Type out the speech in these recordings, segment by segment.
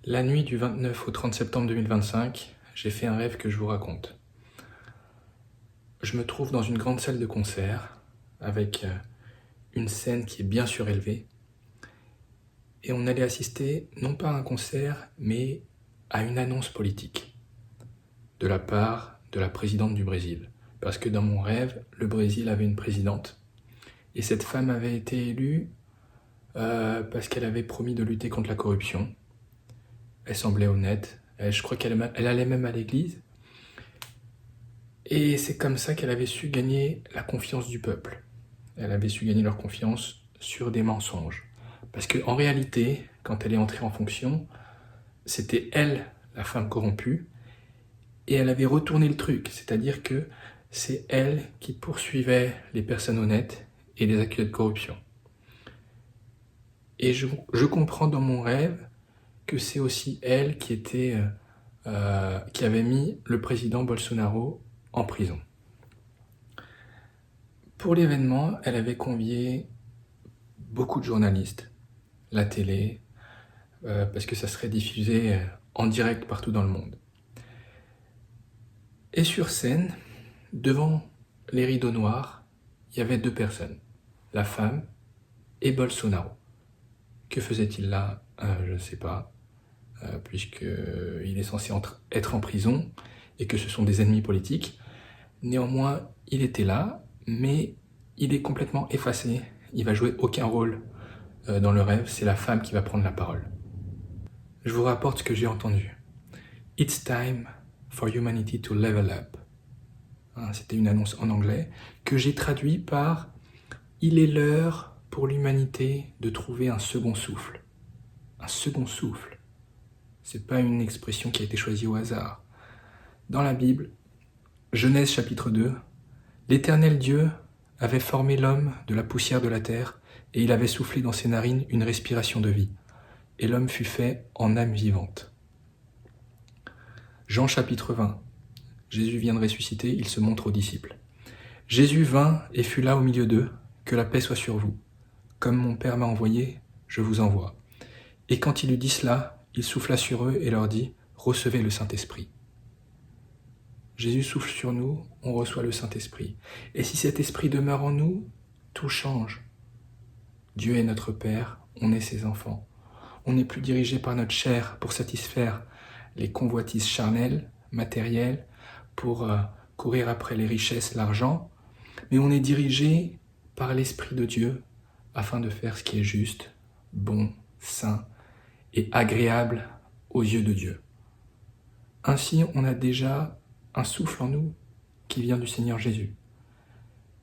La nuit du 29 au 30 septembre 2025, j'ai fait un rêve que je vous raconte. Je me trouve dans une grande salle de concert avec une scène qui est bien surélevée et on allait assister non pas à un concert mais à une annonce politique de la part de la présidente du Brésil. Parce que dans mon rêve, le Brésil avait une présidente et cette femme avait été élue parce qu'elle avait promis de lutter contre la corruption. Elle semblait honnête, je crois qu'elle allait même à l'église. Et c'est comme ça qu'elle avait su gagner la confiance du peuple. Elle avait su gagner leur confiance sur des mensonges. Parce qu'en réalité, quand elle est entrée en fonction, c'était elle, la femme corrompue, et elle avait retourné le truc. C'est-à-dire que c'est elle qui poursuivait les personnes honnêtes et les accusés de corruption. Et je comprends dans mon rêve que c'est aussi elle qui avait mis le président Bolsonaro en prison. Pour l'événement, elle avait convié beaucoup de journalistes, la télé, parce que ça serait diffusé en direct partout dans le monde. Et sur scène, devant les rideaux noirs, il y avait deux personnes, la femme et Bolsonaro. Que faisait-il là? Je ne sais pas, puisqu'il est censé être en prison et que ce sont des ennemis politiques. Néanmoins, il était là, mais il est complètement effacé. Il va jouer aucun rôle dans le rêve, c'est la femme qui va prendre la parole. Je vous rapporte ce que j'ai entendu. It's time for humanity to level up. C'était une annonce en anglais que j'ai traduit par « Il est l'heure pour l'humanité de trouver un second souffle ». Un second souffle. C'est pas une expression qui a été choisie au hasard. Dans la Bible, Genèse chapitre 2, l'Éternel Dieu avait formé l'homme de la poussière de la terre et il avait soufflé dans ses narines une respiration de vie. Et l'homme fut fait en âme vivante. Jean chapitre 20, Jésus vient de ressusciter, il se montre aux disciples. Jésus vint et fut là au milieu d'eux, que la paix soit sur vous. Comme mon Père m'a envoyé, je vous envoie. Et quand il eut dit cela, il souffla sur eux et leur dit, recevez le Saint-Esprit. Jésus souffle sur nous, on reçoit le Saint-Esprit. Et si cet Esprit demeure en nous, tout change. Dieu est notre Père, on est ses enfants. On n'est plus dirigé par notre chair pour satisfaire les convoitises charnelles, matérielles, pour courir après les richesses, l'argent, mais on est dirigé par l'Esprit de Dieu afin de faire ce qui est juste, bon, saint et agréable aux yeux de Dieu. Ainsi, on a déjà un souffle en nous qui vient du Seigneur Jésus.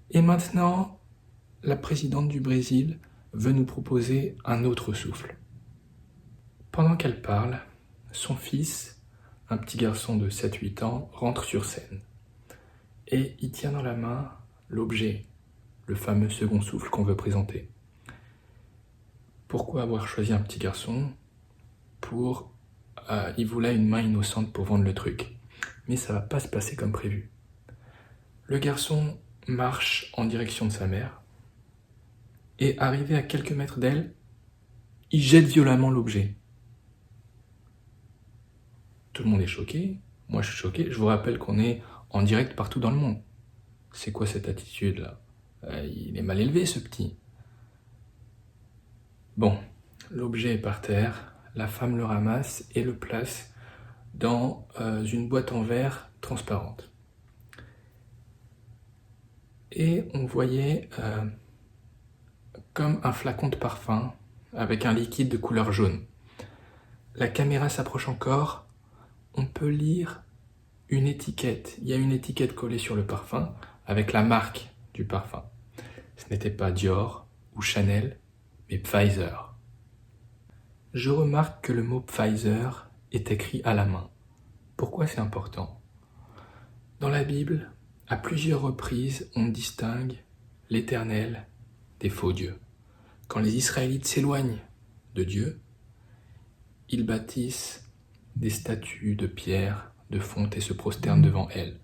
Et maintenant, la présidente du Brésil veut nous proposer un autre souffle. Pendant qu'elle parle, son fils, un petit garçon de 7-8 ans, rentre sur scène. Et il tient dans la main l'objet, le fameux second souffle qu'on veut présenter. Pourquoi avoir choisi un petit garçon? Il voulait une main innocente pour vendre le truc. Mais ça va pas se passer comme prévu. Le garçon marche en direction de sa mère et arrivé à quelques mètres d'elle, il jette violemment l'objet. Tout le monde est choqué, moi je suis choqué. Je vous rappelle qu'on est en direct partout dans le monde. C'est quoi cette attitude-là? Il est mal élevé ce petit. Bon, l'objet est par terre, la femme le ramasse et le place dans une boîte en verre transparente. Et on voyait comme un flacon de parfum avec un liquide de couleur jaune. La caméra s'approche encore, on peut lire une étiquette. Il y a une étiquette collée sur le parfum avec la marque du parfum. Ce n'était pas Dior ou Chanel, mais Pfizer. Je remarque que le mot Pfizer est écrit à la main. Pourquoi c'est important? Dans la Bible, à plusieurs reprises, on distingue l'Éternel des faux dieux. Quand les Israélites s'éloignent de Dieu, ils bâtissent des statues de pierre, de fonte et se prosternent devant elles,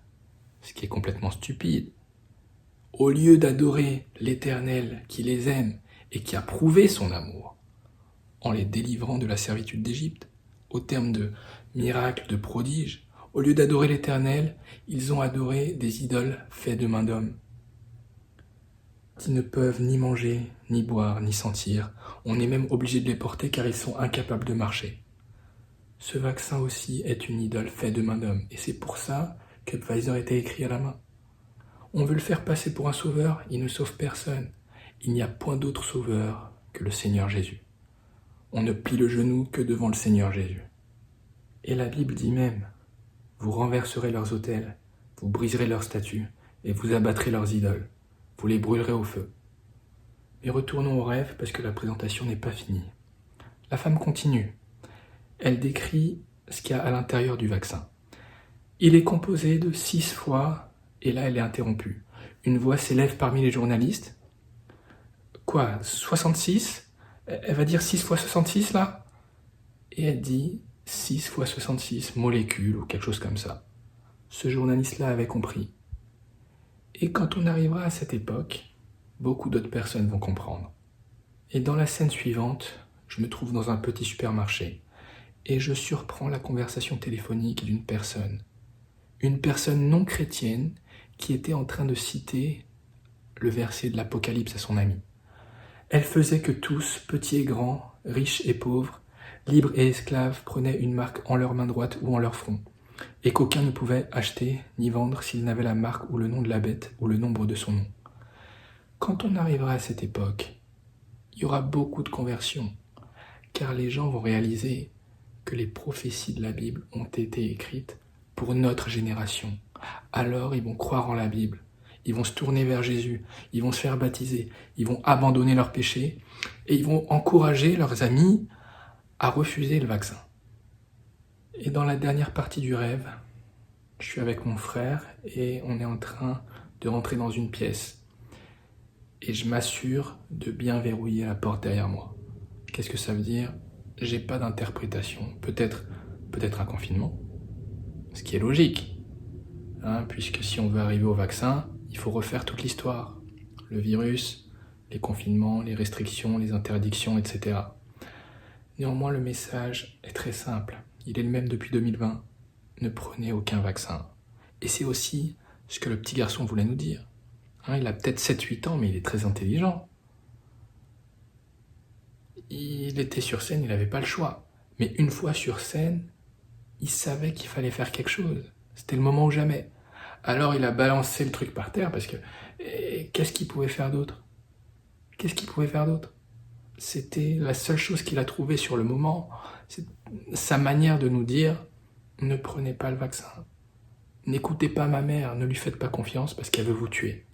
ce qui est complètement stupide. Au lieu d'adorer l'Éternel qui les aime et qui a prouvé son amour en les délivrant de la servitude d'Égypte, au terme de miracles, de prodiges, au lieu d'adorer l'Éternel, ils ont adoré des idoles faites de main d'homme. Ils ne peuvent ni manger, ni boire, ni sentir. On est même obligé de les porter car ils sont incapables de marcher. Ce vaccin aussi est une idole faite de main d'homme, et c'est pour ça que Pfizer était écrit à la main. On veut le faire passer pour un sauveur, il ne sauve personne. Il n'y a point d'autre sauveur que le Seigneur Jésus. On ne plie le genou que devant le Seigneur Jésus. Et la Bible dit même, vous renverserez leurs autels, vous briserez leurs statues, et vous abattrez leurs idoles. Vous les brûlerez au feu. Mais retournons au rêve parce que la présentation n'est pas finie. La femme continue. Elle décrit ce qu'il y a à l'intérieur du vaccin. Il est composé de 6 fois, et là elle est interrompue. Une voix s'élève parmi les journalistes. Quoi, 66 ? Elle va dire 6 fois 66 là ? Et elle dit 6 fois 66 molécules ou quelque chose comme ça. Ce journaliste-là avait compris. Et quand on arrivera à cette époque, beaucoup d'autres personnes vont comprendre. Et dans la scène suivante, je me trouve dans un petit supermarché et je surprends la conversation téléphonique d'une personne. Une personne non chrétienne qui était en train de citer le verset de l'Apocalypse à son ami. Elle faisait que tous, petits et grands, riches et pauvres, libres et esclaves, prenaient une marque en leur main droite ou en leur front, et qu'aucun ne pouvait acheter ni vendre s'il n'avait la marque ou le nom de la bête ou le nombre de son nom. Quand on arrivera à cette époque, il y aura beaucoup de conversions, car les gens vont réaliser que les prophéties de la Bible ont été écrites pour notre génération. Alors ils vont croire en la Bible, ils vont se tourner vers Jésus, ils vont se faire baptiser, ils vont abandonner leurs péchés et ils vont encourager leurs amis à refuser le vaccin. Et dans la dernière partie du rêve, je suis avec mon frère et on est en train de rentrer dans une pièce. Et je m'assure de bien verrouiller la porte derrière moi. Qu'est-ce que ça veut dire ? J'ai pas d'interprétation. Peut-être un confinement, ce qui est logique. Puisque si on veut arriver au vaccin, il faut refaire toute l'histoire. Le virus, les confinements, les restrictions, les interdictions, etc. Néanmoins, le message est très simple. Il est le même depuis 2020. Ne prenez aucun vaccin. Et c'est aussi ce que le petit garçon voulait nous dire. Il a peut-être 7-8 ans, mais il est très intelligent. Il était sur scène, il n'avait pas le choix. Mais une fois sur scène, il savait qu'il fallait faire quelque chose. C'était le moment ou jamais. Alors il a balancé le truc par terre parce que qu'est-ce qu'il pouvait faire d'autre ? C'était la seule chose qu'il a trouvée sur le moment. C'est sa manière de nous dire « Ne prenez pas le vaccin. N'écoutez pas ma mère, ne lui faites pas confiance parce qu'elle veut vous tuer. »